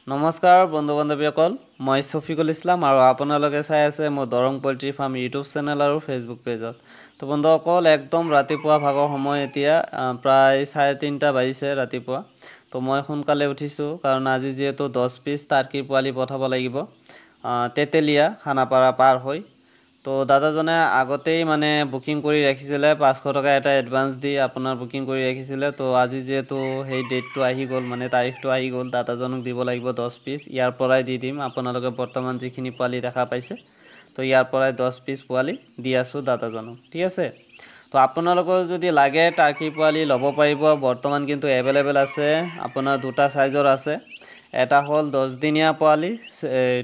নমস্কাৰ বন্ধু বান্ধৱীসকল মই শফিকুল ইছলাম আৰু আপোনালোকে চাই আছে মোৰ Darrang poultry farm YouTube channel আৰু ফেচবুক পেজত। তো বন্ধুসকল একদম ৰাতিপুৱা ভাগৰ সময় এতিয়া প্ৰায় 3:30 বাজিছে ৰাতিপুৱা। তো মই সোনকালে উঠিছোঁ কাৰণ আজি যেহেতু 10 পিস টাৰ্কিৰ পোৱালি পঠাব লাগিব তেতেলিয়া খানাপাৰা পাৰ হৈ। তো দাদাজনে আগতেই মানে বুকিং কৰি ৰাখিছিলে 500 টকা এটা এডভান্স দি আপোনাৰ বুকিং কৰি ৰাখিছিলে। তো আজি যেহেতু সেই ডেটটো আহি গ'ল মানে তাৰিখটো আহি গ'ল, দাদাজনক দিব লাগিব 10 পিস। ইয়াৰ পৰাই দি দিম, আপোনালোকে বৰ্তমান যিখিনি পোৱালি দেখা পাইছে তো ইয়াৰ পৰাই 10 পিস পোৱালি দি আছোঁ দাদাজনক, ঠিক আছে। তো আপোনালোকৰ যদি লাগে টাৰ্কি পোৱালি ল'ব পাৰিব, বৰ্তমান কিন্তু এভেইলেবল আছে। আপোনাৰ দুটা সাইজৰ আছে, এটা হ'ল 10 দিনীয়া পোৱালি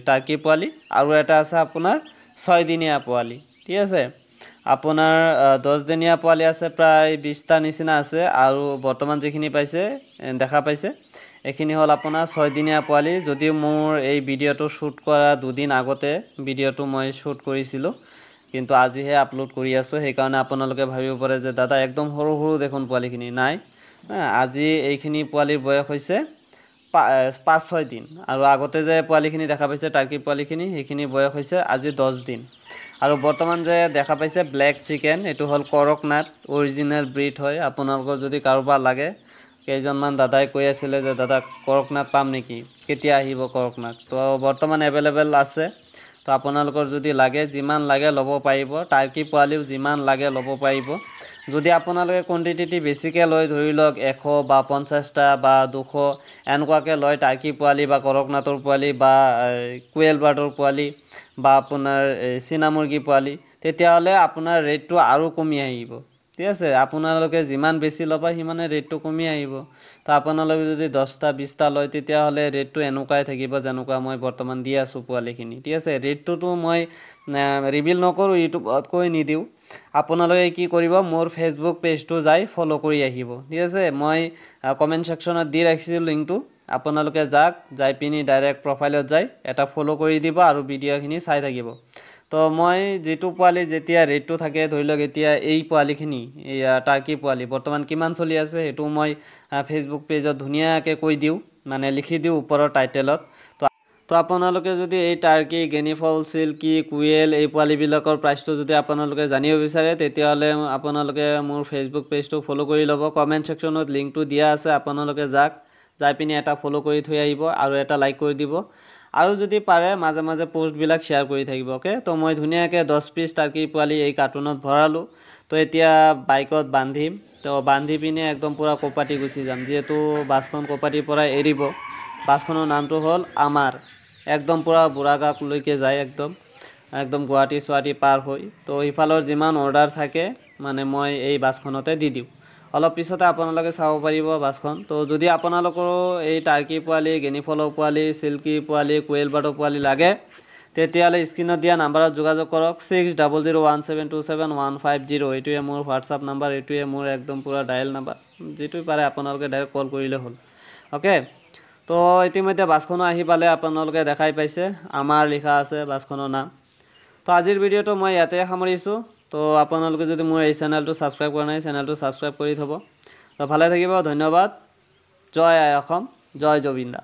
টাৰ্কি পোৱালি আৰু এটা আছে আপোনাৰ 6 দিনীয়া পোৱালি, ঠিক আছে। আপোনাৰ 10 দিনীয়া পোৱালি আছে প্ৰায় 20টা নিচিনা আছে আৰু বৰ্তমান যিখিনি পাইছে দেখা পাইছে এইখিনি হ'ল আপোনাৰ 6 দিনীয়া পোৱালি। যদিও মোৰ এই ভিডিঅ'টো শ্বুট কৰা দুদিন আগতে ভিডিঅ'টো মই শ্বুট কৰিছিলোঁ, কিন্তু আজিহে আপলোড কৰি আছোঁ। সেইকাৰণে আপোনালোকে ভাবিব পাৰে যে দাদা একদম সৰু সৰু দেখোন পোৱালিখিনি। নাই, আজি এইখিনি পোৱালিৰ বয়স হৈছে 5-6 দিন আৰু আগতে যে পোৱালিখিনি দেখা পাইছে টাৰ্কি পোৱালিখিনি সেইখিনি বয়স হৈছে আজি 10 দিন। আৰু বৰ্তমান যে দেখা পাইছে ব্লেক চিকেন, এইটো হ'ল কৰকনাথ অৰিজিনেল ব্ৰিড হয়। আপোনালোকৰ যদি কাৰোবাৰ লাগে, কেইজনমান দাদাই কৈ আছিলে যে দাদা কৰকনাথ পাম নেকি, কেতিয়া আহিব কৰকনাথ। তো বৰ্তমান এভেইলেবল আছে। তো আপোনালোকৰ যদি লাগে যিমান লাগে ল'ব পাৰিব, টাৰ্কি পোৱালিও যিমান লাগে ল'ব পাৰিব। যদি আপোনালোকে কোৱান্টিটি বেছিকৈ লয়, ধৰি লওক 100 বা 50টা বা 200 এনেকুৱাকৈ লয় টাৰ্কি পোৱালি বা কৰকনাথৰ পোৱালি বা কুৱেল বাৰ্ডৰ পোৱালি বা আপোনাৰ চীনা মুৰ্গী পোৱালি, তেতিয়াহ'লে আপোনাৰ ৰেটটো আৰু কমি আহিব, ঠিক আছে। আপোনালোকে যিমান বেছি ল'ব সিমানে ৰেটটো কমি আহিব। তো আপোনালোকে যদি 10টা 20টা লয় তেতিয়াহ'লে ৰেটটো এনেকুৱাই থাকিব যেনেকুৱা মই বৰ্তমান দি আছোঁ পোৱালিখিনি, ঠিক আছে। ৰেটটোতো মই ৰিভিল নকৰোঁ, ইউটিউবত কৈ নিদিওঁ। আপোনালোকে কি কৰিব, মোৰ ফেচবুক পেজটো যাই ফ'ল' কৰি আহিব, ঠিক আছে। মই কমেণ্ট ছেকশ্যনত দি ৰাখিছোঁ লিংকটো, আপোনালোকে যাই পিনি ডাইৰেক্ট প্ৰফাইলত যাই এটা ফ'ল' কৰি দিব আৰু ভিডিঅ'খিনি চাই থাকিব। তো মই যিটো পোৱালি যেতিয়া ৰেটটো থাকে, ধৰি লওক এতিয়া এই পোৱালিখিনি এয়া টাৰ্কি পোৱালি বৰ্তমান কিমান চলি আছে সেইটো মই ফেচবুক পেজত ধুনীয়াকৈ কৈ দিওঁ, মানে লিখি দিওঁ ওপৰৰ টাইটেলত। তো আপোনালোকে যদি এই টাৰ্কি, গেনিফল, চিল্কি, কুৱেল এই পোৱালিবিলাকৰ প্ৰাইচটো যদি আপোনালোকে জানিব বিচাৰে, তেতিয়াহ'লে আপোনালোকে মোৰ ফেচবুক পেজটো ফ'ল' কৰি ল'ব। কমেণ্ট ছেকশ্যনত লিংকটো দিয়া আছে, আপোনালোকে যাই পিনি এটা ফ'ল' কৰি থৈ আহিব আৰু এটা লাইক কৰি দিব। আৰু যদি পাৰে মাজে মাজে পোষ্টবিলাক শ্বেয়াৰ কৰি থাকিব, অ'কে। তো মই ধুনীয়াকৈ 10 পিস টাৰ্কি পোৱালি এই কাৰ্টুনত ভৰালোঁ। তো এতিয়া বাইকত বান্ধিম, তো বান্ধি পিনে একদম পূৰা কৌপাটি গুচি যাম, যিহেতু বাছখন কৌপাটিৰ পৰা এৰিব। বাছখনৰ নামটো হ'ল আমাৰ, একদম পূৰা বুঢ়াগাঁৱলৈকে যায়, একদম গুৱাহাটী চুৱাহাটী পাৰ হৈ। তো ইফালৰ যিমান অৰ্ডাৰ থাকে মানে মই এই বাছখনতে দি দিওঁ। অলপ পিছতে আপোনালোকে চাব পাৰিব বাছখন। তো যদি আপোনালোকৰো এই টাৰ্কি পোৱালি, গেনিফলৰ পোৱালি, চিল্কি পোৱালি, কুৱেল বাৰ্ডৰ পোৱালি লাগে, তেতিয়াহ'লে স্ক্ৰীণত দিয়া নাম্বাৰত যোগাযোগ কৰক। 600017277150, এইটোৱে মোৰ হোৱাটছআপ নাম্বাৰ, এইটোৱে মোৰ একদম পূৰা ডায়েল নাম্বাৰ। যিটোৱে পাৰে আপোনালোকে ডাইৰেক্ট কল কৰিলে হ'ল, অ'কে। তো ইতিমধ্যে বাছখনো আহি পালে, আপোনালোকে দেখাই পাইছে আমাৰ লিখা আছে বাছখনৰ নাম। তো আজিৰ ভিডিঅ'টো মই ইয়াতে সামৰিছোঁ। তো আপোনালোকে যদি মোৰ এই চেনেলটো ছাবস্ক্ৰাইব কৰা নাই, চেনেলটো ছাবস্ক্ৰাইব কৰি থ'ব। তো ভালে থাকিব, ধন্যবাদ। জয় আই অসম, জয় জবিন্দা।